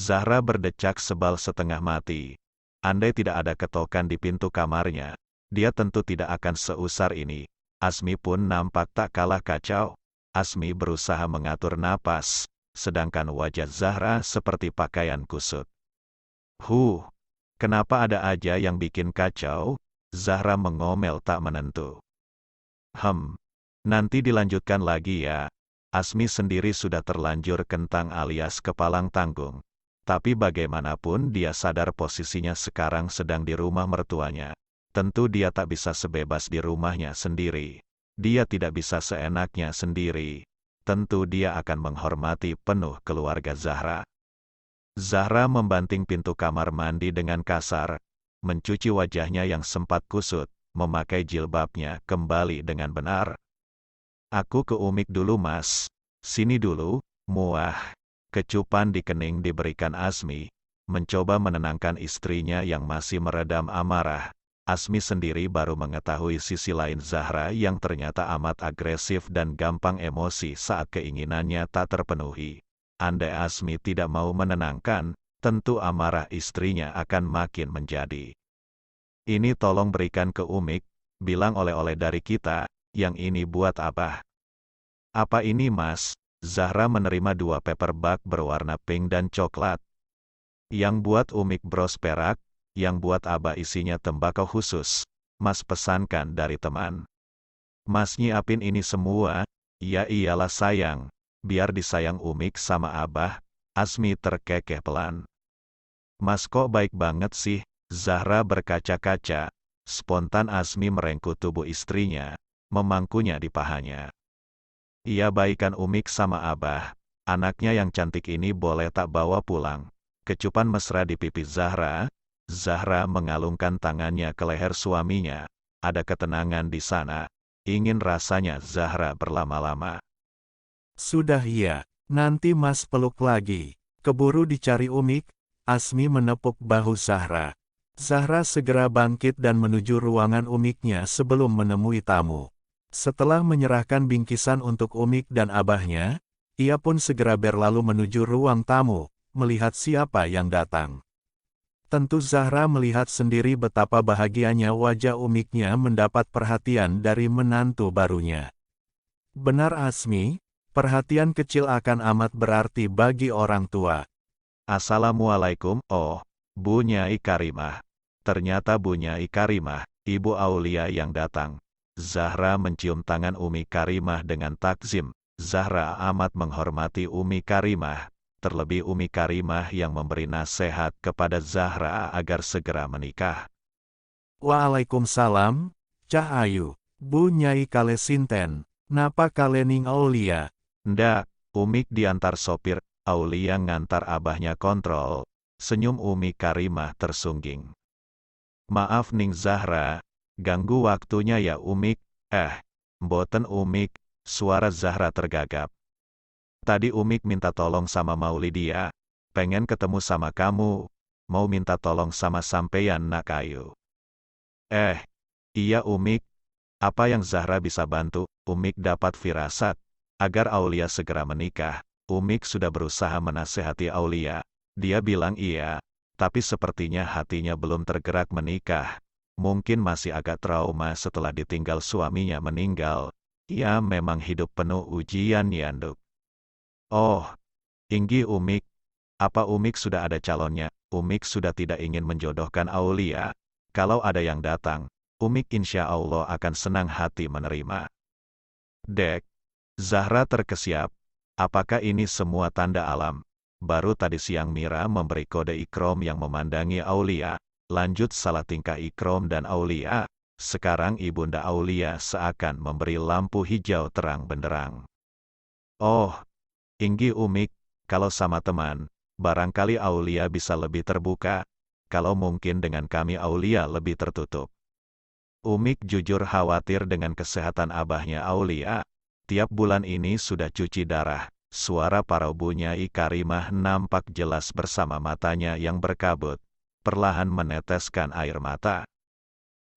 Zahra berdecak sebal setengah mati. Andai tidak ada ketokan di pintu kamarnya, dia tentu tidak akan seusar ini. Asmi pun nampak tak kalah kacau. Asmi berusaha mengatur napas, sedangkan wajah Zahra seperti pakaian kusut. Kenapa ada aja yang bikin kacau? Zahra mengomel tak menentu. Nanti dilanjutkan lagi ya. Asmi sendiri sudah terlanjur kentang alias kepalang tanggung. Tapi bagaimanapun dia sadar posisinya sekarang sedang di rumah mertuanya. Tentu dia tak bisa sebebas di rumahnya sendiri. Dia tidak bisa seenaknya sendiri. Tentu dia akan menghormati penuh keluarga Zahra. Zahra membanting pintu kamar mandi dengan kasar, mencuci wajahnya yang sempat kusut, memakai jilbabnya kembali dengan benar. Aku ke Umik dulu mas. Sini dulu, muah. Kecupan di kening diberikan Asmi, mencoba menenangkan istrinya yang masih meredam amarah. Asmi sendiri baru mengetahui sisi lain Zahra yang ternyata amat agresif dan gampang emosi saat keinginannya tak terpenuhi. Andai Asmi tidak mau menenangkan, tentu amarah istrinya akan makin menjadi. Ini tolong berikan ke Umik, bilang oleh-oleh dari kita, yang ini buat apa? Apa ini mas? Zahra menerima 2 paper bag berwarna pink dan coklat. Yang buat Umik bros perak, yang buat Abah isinya tembakau khusus. Mas pesankan dari teman. Mas nyiapin ini semua? Ya iyalah sayang, biar disayang Umik sama Abah. Asmi terkekeh pelan. Mas kok baik banget sih? Zahra berkaca-kaca. Spontan Asmi merengkuh tubuh istrinya, memangkunya di pahanya. Iya baikan Umik sama Abah. Anaknya yang cantik ini boleh tak bawa pulang. Kecupan mesra di pipi Zahra. Zahra mengalungkan tangannya ke leher suaminya. Ada ketenangan di sana. Ingin rasanya Zahra berlama-lama. Sudah ya, nanti mas peluk lagi. Keburu dicari Umik. Asmi menepuk bahu Zahra. Zahra segera bangkit dan menuju ruangan Umiknya sebelum menemui tamu. Setelah menyerahkan bingkisan untuk Umik dan abahnya, ia pun segera berlalu menuju ruang tamu, melihat siapa yang datang. Tentu Zahra melihat sendiri betapa bahagianya wajah Umiknya mendapat perhatian dari menantu barunya. Benar Asmi, perhatian kecil akan amat berarti bagi orang tua. Assalamualaikum, oh, Bu Nyai Karimah. Ternyata Bu Nyai Karimah, Ibu Aulia yang datang. Zahra mencium tangan Umi Karimah dengan takzim. Zahra amat menghormati Umi Karimah, terlebih Umi Karimah yang memberi nasihat kepada Zahra agar segera menikah. Waalaikumsalam, Cah Ayu, Bu Nyai kale sinten, napa kale ning Aulia? Ndak, Umik diantar sopir, Aulia ngantar abahnya kontrol. Senyum Umi Karimah tersungging. Maaf ning Zahra, ganggu waktunya ya Umik. Mboten Umik, suara Zahra tergagap. Tadi Umik minta tolong sama Maulidia, pengen ketemu sama kamu, mau minta tolong sama sampeyan nak Ayu. Iya Umik, apa yang Zahra bisa bantu? Umik dapat firasat, agar Aulia segera menikah. Umik sudah berusaha menasehati Aulia, dia bilang iya, tapi sepertinya hatinya belum tergerak menikah. Mungkin masih agak trauma setelah ditinggal suaminya meninggal. Ia memang hidup penuh ujian Yanduk. Oh, Inggi Umik. Apa Umik sudah ada calonnya? Umik sudah tidak ingin menjodohkan Aulia. Kalau ada yang datang, Umik insya Allah akan senang hati menerima. Dek, Zahra terkesiap. Apakah ini semua tanda alam? Baru tadi siang Mira memberi kode ikrom yang memandangi Aulia. Lanjut salah tingkah Ikrom dan Aulia, sekarang Ibunda Aulia seakan memberi lampu hijau terang benderang. Oh, Inggi Umik, kalau sama teman, barangkali Aulia bisa lebih terbuka, kalau mungkin dengan kami Aulia lebih tertutup. Umik jujur khawatir dengan kesehatan abahnya Aulia, tiap bulan ini sudah cuci darah, suara para Bu Nyai Karimah nampak jelas bersama matanya yang berkabut. Perlahan meneteskan air mata.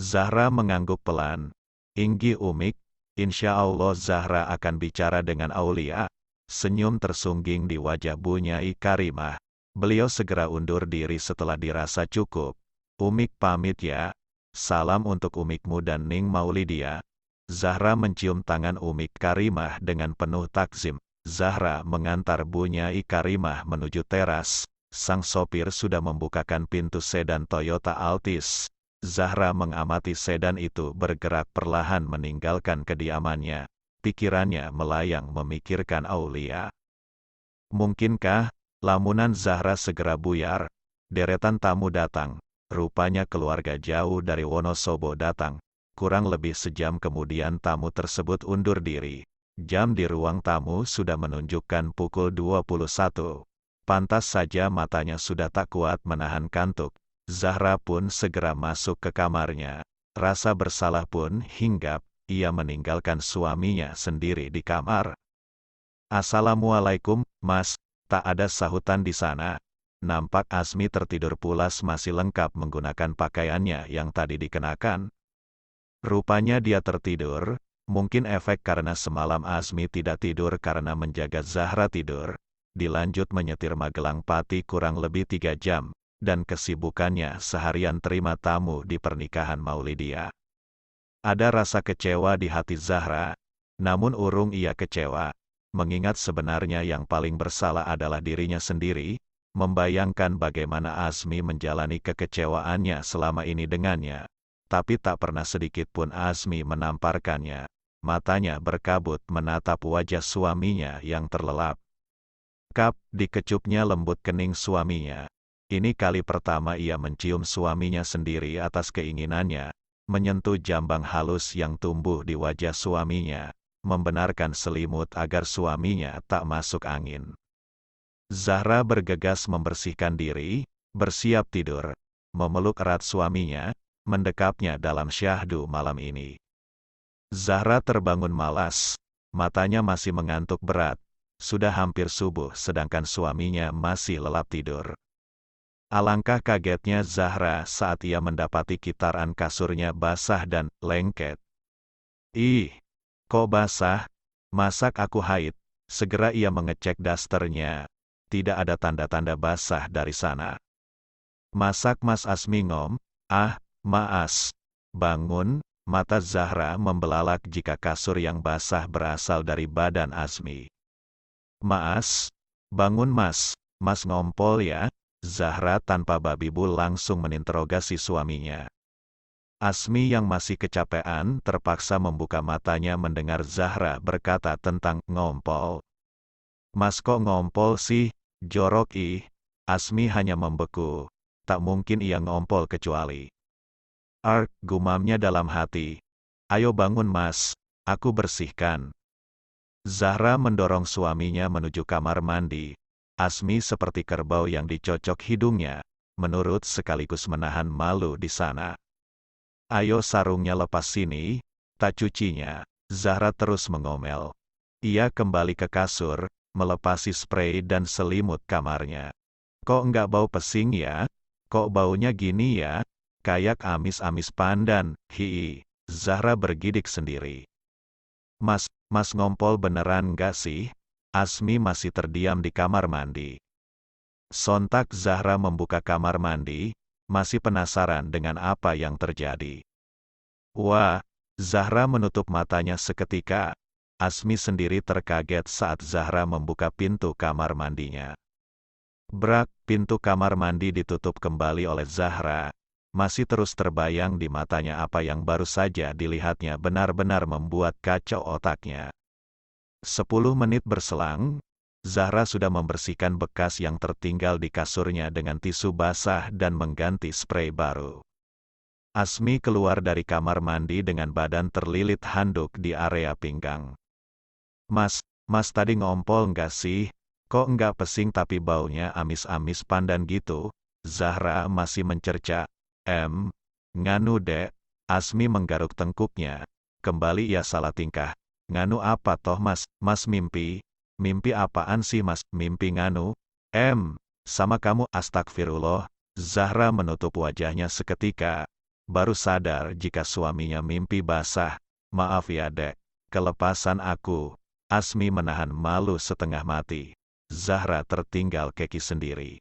Zahra mengangguk pelan. Inggi Umik, insya Allah Zahra akan bicara dengan Aulia. Senyum tersungging di wajah Bu Nyai Karimah. Beliau segera undur diri setelah dirasa cukup. Umik pamit ya. Salam untuk Umikmu dan Ning Maulidia. Zahra mencium tangan Umik Karimah dengan penuh takzim. Zahra mengantar Bu Nyai Karimah menuju teras. Sang sopir sudah membukakan pintu sedan Toyota Altis. Zahra mengamati sedan itu bergerak perlahan meninggalkan kediamannya. Pikirannya melayang memikirkan Aulia. Mungkinkah? Lamunan Zahra segera buyar. Deretan tamu datang. Rupanya keluarga jauh dari Wonosobo datang. Kurang lebih sejam kemudian tamu tersebut undur diri. Jam di ruang tamu sudah menunjukkan pukul 21. Pantas saja matanya sudah tak kuat menahan kantuk. Zahra pun segera masuk ke kamarnya. Rasa bersalah pun hinggap. Ia meninggalkan suaminya sendiri di kamar. Assalamualaikum, Mas. Tak ada sahutan di sana. Nampak Asmi tertidur pulas masih lengkap menggunakan pakaiannya yang tadi dikenakan. Rupanya dia tertidur, mungkin efek karena semalam Asmi tidak tidur karena menjaga Zahra tidur. Dilanjut menyetir Magelang Pati kurang lebih 3 jam, dan kesibukannya seharian terima tamu di pernikahan Maulidia. Ada rasa kecewa di hati Zahra, namun urung ia kecewa. Mengingat sebenarnya yang paling bersalah adalah dirinya sendiri, membayangkan bagaimana Asmi menjalani kekecewaannya selama ini dengannya. Tapi tak pernah sedikit pun Asmi menamparkannya. Matanya berkabut menatap wajah suaminya yang terlelap. Kap, dikecupnya lembut kening suaminya. Ini kali pertama ia mencium suaminya sendiri atas keinginannya, menyentuh jambang halus yang tumbuh di wajah suaminya. Membenarkan selimut agar suaminya tak masuk angin. Zahra bergegas membersihkan diri, bersiap tidur, memeluk erat suaminya, mendekapnya dalam syahdu malam ini. Zahra terbangun malas, matanya masih mengantuk berat, sudah hampir subuh sedangkan suaminya masih lelap tidur. Alangkah kagetnya Zahra saat ia mendapati kitaran kasurnya basah dan lengket. Ih! Kok basah? Masak aku haid. Segera ia mengecek dasternya. Tidak ada tanda-tanda basah dari sana. Masak Mas Asmi ngom? Ah, Maas. Bangun, mata Zahra membelalak jika kasur yang basah berasal dari badan Asmi. Maas? Bangun Mas. Mas ngompol ya? Zahra tanpa babi bu langsung meninterogasi suaminya. Asmi yang masih kecapean terpaksa membuka matanya mendengar Zahra berkata tentang ngompol. Mas kok ngompol sih? Jorok ih. Asmi hanya membeku. Tak mungkin ia ngompol kecuali. Gumamnya dalam hati. Ayo bangun Mas, aku bersihkan. Zahra mendorong suaminya menuju kamar mandi. Asmi seperti kerbau yang dicocok hidungnya, menurut sekaligus menahan malu di sana. Ayo sarungnya lepas sini, tak cucinya. Zahra terus mengomel. Ia kembali ke kasur, melepasi spray dan selimut kamarnya. Kok enggak bau pesing ya? Kok baunya gini ya? Kayak amis-amis pandan, hii. Zahra bergidik sendiri. Mas ngompol beneran enggak sih? Asmi masih terdiam di kamar mandi. Sontak Zahra membuka kamar mandi, masih penasaran dengan apa yang terjadi. Wah, Zahra menutup matanya seketika. Asmi sendiri terkaget saat Zahra membuka pintu kamar mandinya. Brak, pintu kamar mandi ditutup kembali oleh Zahra. Masih terus terbayang di matanya apa yang baru saja dilihatnya benar-benar membuat kacau otaknya. 10 menit berselang, Zahra sudah membersihkan bekas yang tertinggal di kasurnya dengan tisu basah dan mengganti spray baru. Asmi keluar dari kamar mandi dengan badan terlilit handuk di area pinggang. Mas tadi ngompol nggak sih? Kok nggak pesing tapi baunya amis-amis pandan gitu? Zahra masih mencerca. Nganu dek. Asmi menggaruk tengkuknya. Kembali ia salah tingkah. Nganu apa toh Mas? Mas mimpi? Mimpi apaan sih Mas? Mimpi nganu? Sama kamu astagfirullah. Zahra menutup wajahnya seketika. Baru sadar jika suaminya mimpi basah. Maaf ya dek, kelepasan aku. Asmi menahan malu setengah mati. Zahra tertinggal keki sendiri.